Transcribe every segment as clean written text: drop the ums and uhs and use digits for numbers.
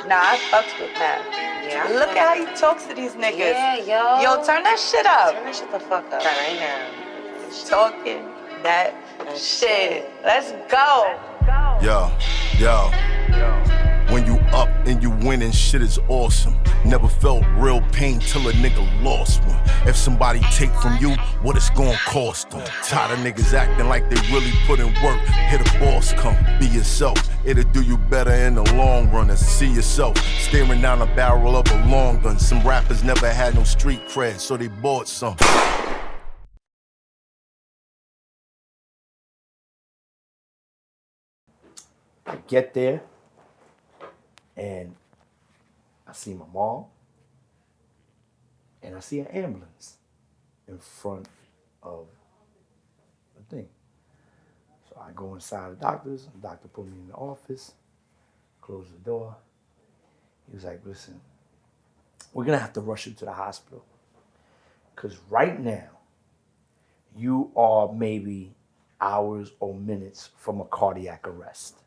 Nah, I fucks with Pat. Yeah. Look at how he talks to these niggas. Yeah, yo. Yo, turn that shit up. Turn that shit the fuck up right now. Talking that shit. Let's go. Yo. When you up and you winning, shit is awesome. Never felt real pain till a nigga lost one. If somebody take from you, what it's gonna cost them? Tired of niggas acting like they really put in work. Hear the boss come, be yourself. It'll do you better in the long run than see yourself staring down the barrel of a long gun. Some rappers never had no street cred, so they bought some. I get there, and I see my mom, and I see an ambulance in front of the thing. So I go inside the doctor's, the doctor put me in the office, closed the door. He was like, listen, we're gonna have to rush you to the hospital, because right now, you are maybe hours or minutes from a cardiac arrest.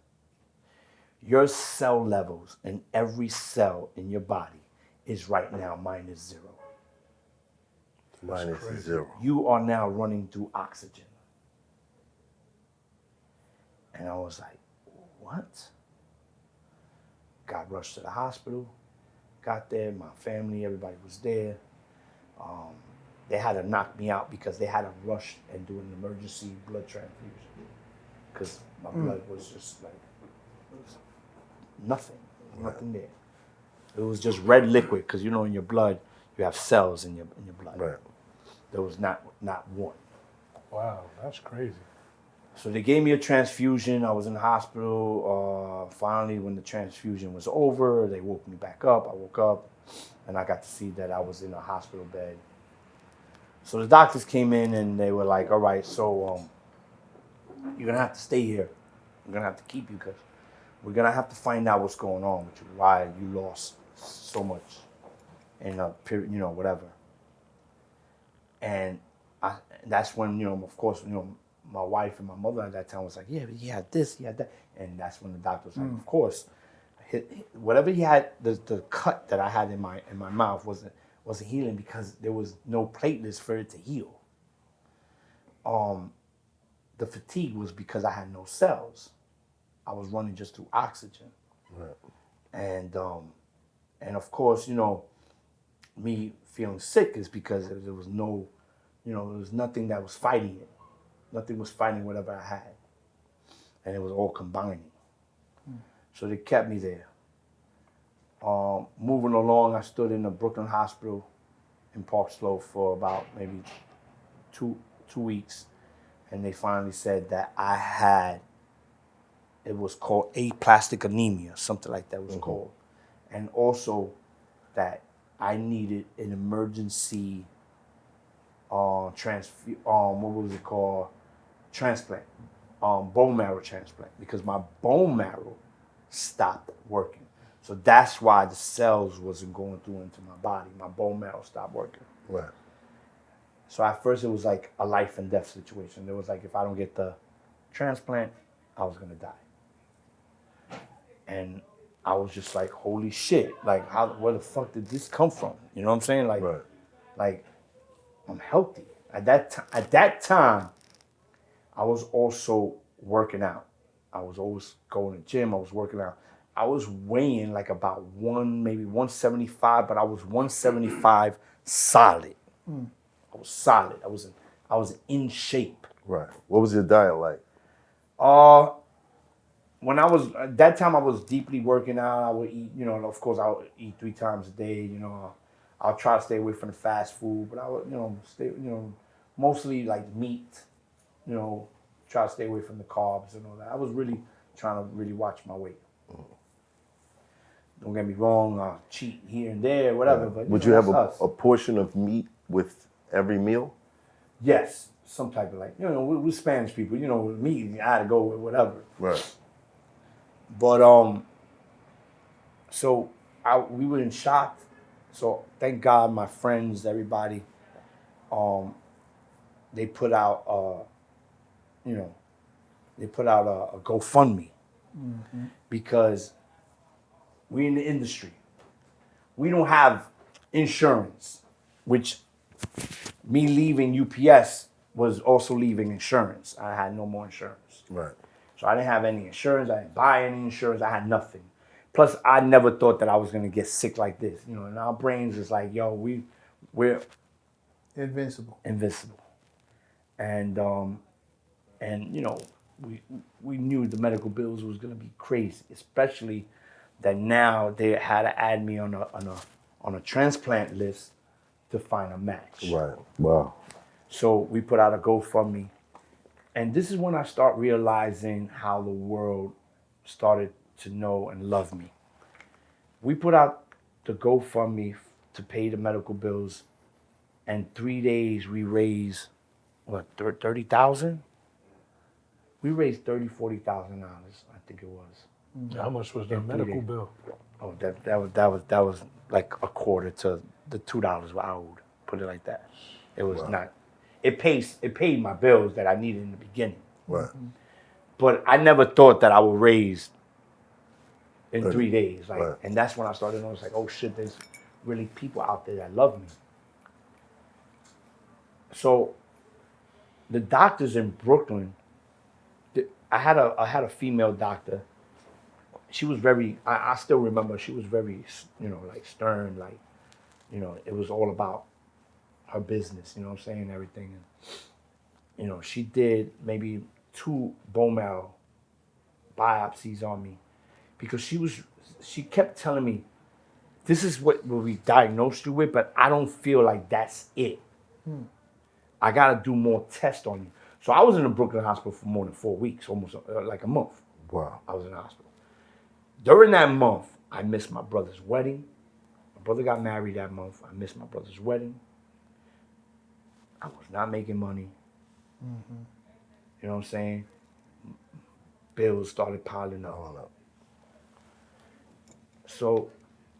Your cell levels in every cell in your body is right now -0. -0. You are now running through oxygen. And I was like, what? Got rushed to the hospital, got there, my family, everybody was there. They had to knock me out because they had to rush and do an emergency blood transfusion. Because my blood was just like, nothing there. It was just red liquid, because you know in your blood you have cells in your blood. Right. There was not one. Wow, that's crazy. So they gave me a transfusion. I was in the hospital. Finally, when the transfusion was over, they woke me back up. I woke up, and I got to see that I was in a hospital bed. So the doctors came in, and they were like, all right, so you're going to have to stay here. We're going to have to keep you, because we're going to have to find out what's going on with you, why you lost so much in a period, you know, whatever. And that's when, you know, of course, you know, my wife and my mother at that time was like, yeah, but he had this, he had that. And that's when the doctor was like, of course, whatever he had, the cut that I had in my mouth wasn't healing, because there was no platelets for it to heal. The fatigue was because I had no cells. I was running just through oxygen. Right. And of course, you know, me feeling sick is because there was no, you know, there was nothing that was fighting it. Nothing was fighting whatever I had. And it was all combining. So they kept me there. Moving along, I stood in the Brooklyn Hospital in Park Slope for about maybe two weeks. And they finally said that I had, it was called aplastic anemia, something like that was called. And also that I needed an emergency transplant, bone marrow transplant, because my bone marrow stopped working. So that's why the cells wasn't going through into my body. My bone marrow stopped working. Right. So at first it was like a life and death situation. It was like, if I don't get the transplant, I was gonna die. And I was just like, holy shit, like where the fuck did this come from? You know what I'm saying? Like, Right. like I'm healthy. At that time, I was also working out. I was always going to the gym, I was working out. I was weighing like about maybe 175, but I was 175 solid. I was solid. I was in shape. Right. What was your diet like? When I was, at that time I was deeply working out. I would eat, you know, of course I would eat 3 times a day, you know. I'll try to stay away from the fast food, but I would, you know, mostly like meat, you know, try to stay away from the carbs and all that. I was really trying to really watch my weight. Don't get me wrong, I'll cheat here and there, whatever. But Would you you know, have that's a portion of meat with every meal? Yes, some type of, like, you know, we're Spanish people, you know, with meat, I had to go with whatever. Right. But so we were in shock. So thank God, my friends, everybody, they put out, you know, a GoFundMe, because We in the industry. We don't have insurance, which me leaving UPS was also leaving insurance. I had no more insurance. Right. So I didn't have any insurance. I didn't buy any insurance. I had nothing. Plus, I never thought that I was gonna get sick like this. You know, and our brains is like, yo, we're Invincible. invincible. And you know, we knew the medical bills was gonna be crazy, especially that now they had to add me on a transplant list to find a match. Right. Wow. So we put out a GoFundMe. And this is when I start realizing how the world started to know and love me. We put out the GoFundMe to pay the medical bills. And 3 days we raised, what, 30,000? We raised $40,000, I think it was. How much was the In 3 medical days. bill? Oh, that was like a quarter to the $2 I owed. Put it like that. It was not. It paid my bills that I needed in the beginning. Right. But I never thought that I would raise in 30. 3 days. Like, Right. and that's when I started noticing, like, oh shit, there's really people out there that love me. So the doctors in Brooklyn, I had a female doctor. She was very, I still remember, she was very, you know, like stern, like, you know, it was all about her business, you know what I'm saying, everything. And, you know, she did maybe 2 bone marrow biopsies on me because she kept telling me, this is what we diagnosed you with, but I don't feel like that's it. I gotta do more tests on you. So I was in the Brooklyn hospital for more than 4 weeks, almost like a month. Wow. I was in the hospital. During that month, I missed my brother's wedding. My brother got married that month. I missed my brother's wedding. I was not making money. You know what I'm saying? Bills started piling up. So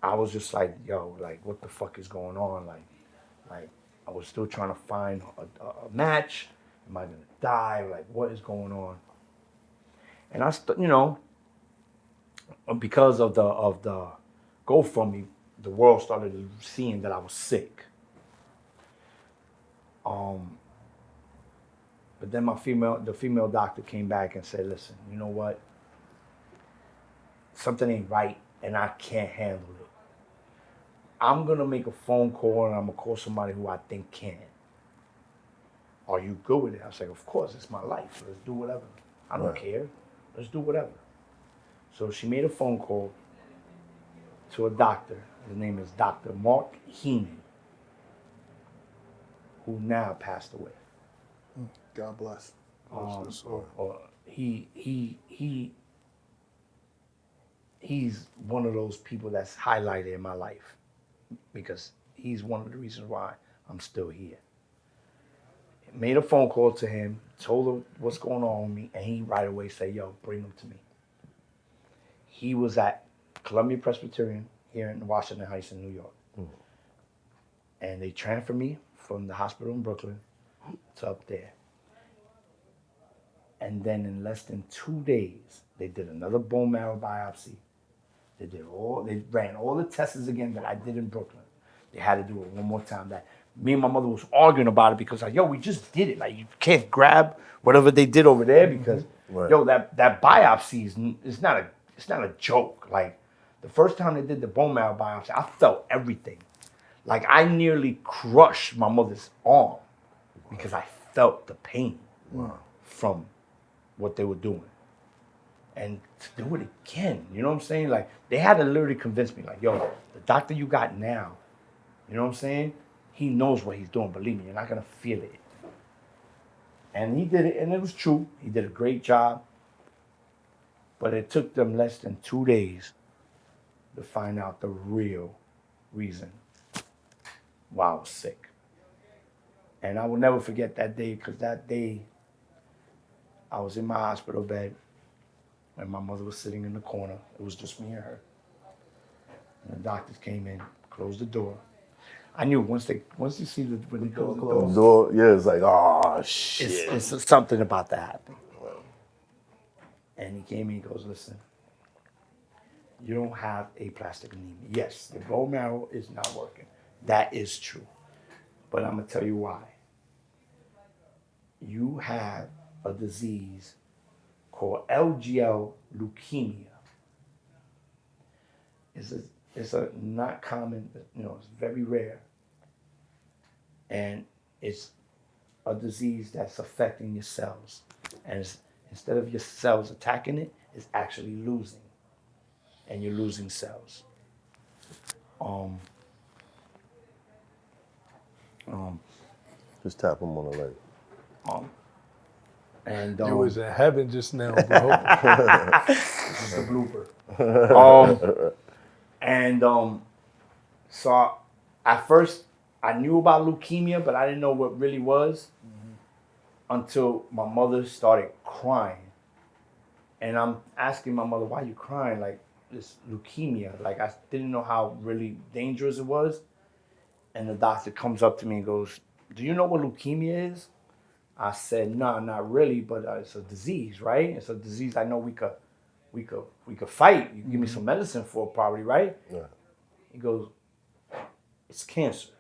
I was just like, yo, like, what the fuck is going on? Like I was still trying to find a match. Am I gonna die? Like, what is going on? And you know, because of the GoFundMe, the world started seeing that I was sick. But then the female doctor came back and said, listen, you know what? Something ain't right and I can't handle it. I'm gonna make a phone call and I'm gonna call somebody who I think can. Are you good with it? I was like, of course, it's my life. Let's do whatever. I don't care. Let's do whatever. So she made a phone call to a doctor. His name is Dr. Mark Heenan, who now passed away. God bless. He's one of those people that's highlighted in my life because he's one of the reasons why I'm still here. Made a phone call to him, told him what's going on with me, and he right away said, yo, bring him to me. He was at Columbia Presbyterian here in Washington Heights in New York. And they transferred me from the hospital in Brooklyn to up there. And then in less than 2 days, they did another bone marrow biopsy. They ran all the tests again that I did in Brooklyn. They had to do it one more time. That me and my mother was arguing about it because like, yo, we just did it. Like, you can't grab whatever they did over there because, yo, that biopsy is not a joke. Like, the first time they did the bone marrow biopsy, I felt everything. Like, I nearly crushed my mother's arm because I felt the pain from what they were doing. And to do it again, you know what I'm saying? Like, they had to literally convince me, like, yo, the doctor you got now, you know what I'm saying? He knows what he's doing. Believe me, you're not going to feel it. And he did it, and it was true. He did a great job. But it took them less than 2 days to find out the real reason why I was sick. And I will never forget that day, because that day I was in my hospital bed and my mother was sitting in the corner. It was just me and her. And the doctors came in, closed the door. I knew once you see when they close the door, Door, yeah, it's like, oh shit. it's something about to happen. And he came in, he goes, listen, you don't have aplastic anemia. Yes, the bone marrow is not working. That is true. But I'm going to tell you why. You have a disease called LGL leukemia. It's a not common, it's very rare. And it's a disease that's affecting your cells. And instead of your cells attacking it, it's actually losing. And you're losing cells. Just tap him on the leg. And You was in heaven just now, bro. this is a blooper. So at first I knew about leukemia, but I didn't know what really was until my mother started crying. And I'm asking my mother, why are you crying? Like, this leukemia. Like, I didn't know how really dangerous it was. And the doctor comes up to me and goes, do you know what leukemia is? I said, no, not really, but it's a disease, right? It's a disease I know we could fight. You give me some medicine for it probably, right? Yeah. He goes, it's cancer.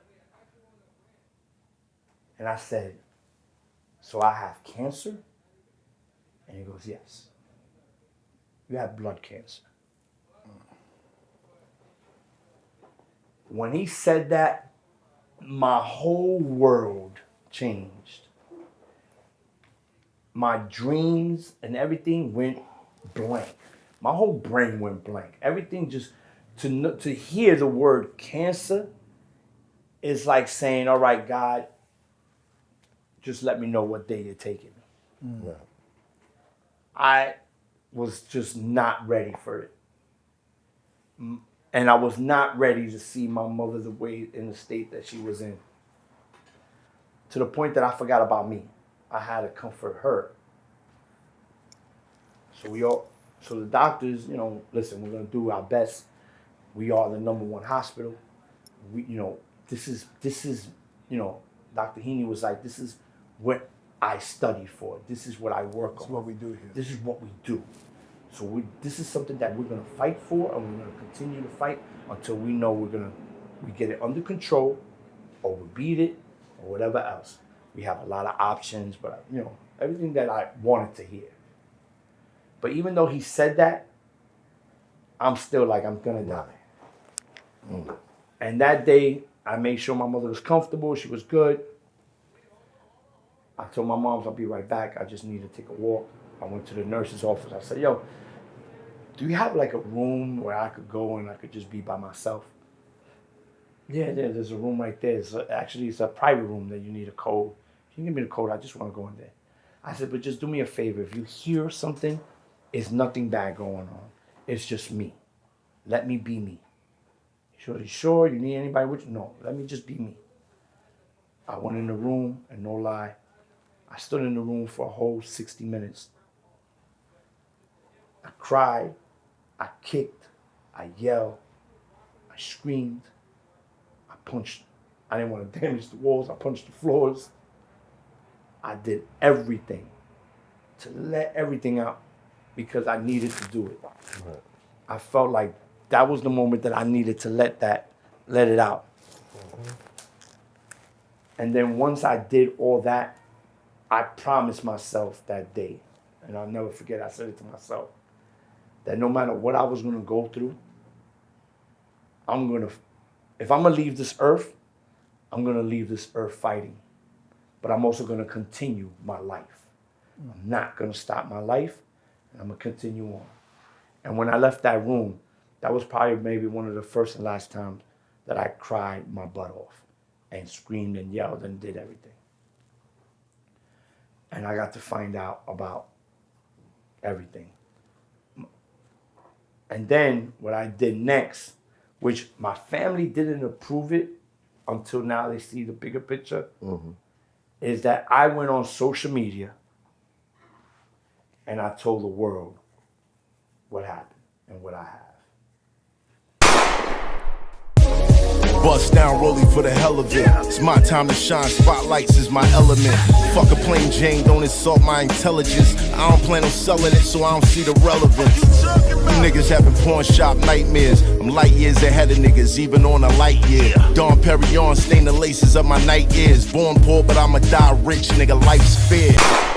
And I said, so I have cancer? And he goes, yes. You have blood cancer. When he said that, my whole world changed. My dreams and everything went blank. My whole brain went blank. Everything just, to hear the word cancer is like saying, all right, God, just let me know what day you're taking me. Yeah. I was just not ready for it. And I was not ready to see my mother the way, in the state that she was in. To the point that I forgot about me. I had to comfort her. So the doctors, listen, we're gonna do our best. We are the #1 hospital. This is, Dr. Heaney was like, this is what I studied for. This is what I work on. That's what we do here. This is what we do. So this is something that we're gonna fight for, and we're gonna continue to fight until we know we get it under control, or we beat it, or whatever else. We have a lot of options, but everything that I wanted to hear. But even though he said that, I'm still like, I'm gonna die. And that day, I made sure my mother was comfortable, she was good. I told my mom, I'll be right back. I just need to take a walk. I went to the nurse's office. I said, yo, do you have like a room where I could go and I could just be by myself? Yeah, there's a room right there. It's a private room that you need a code. Can you give me the code? I just want to go in there. I said, but just do me a favor. If you hear something, it's nothing bad going on. It's just me. Let me be me. You sure you need anybody with you? No, let me just be me. I went in the room, and no lie, I stood in the room for a whole 60 minutes. I cried, I kicked, I yelled, I screamed, I punched. I didn't want to damage the walls, I punched the floors. I did everything to let everything out because I needed to do it. Right. I felt like that was the moment that I needed to let it out. And then once I did all that, I promised myself that day, and I'll never forget, I said it to myself, that no matter what I was going to go through, if I'm going to leave this earth, I'm going to leave this earth fighting. But I'm also going to continue my life. I'm not going to stop my life, and I'm going to continue on. And when I left that room, that was probably maybe one of the first and last times that I cried my butt off and screamed and yelled and did everything. And I got to find out about everything. And then what I did next, which my family didn't approve it until now they see the bigger picture, is that I went on social media and I told the world what happened and what I have. Bust down rolling for the hell of it. It's my time to shine, spotlights is my element. Fuck a plain Jane, don't insult my intelligence. I don't plan on selling it, so I don't see the relevance. You niggas having pawn shop nightmares. I'm light years ahead of niggas, even on a light year. Don Perignon stain the laces of my night ears. Born poor, but I'ma die rich, nigga, life's fair.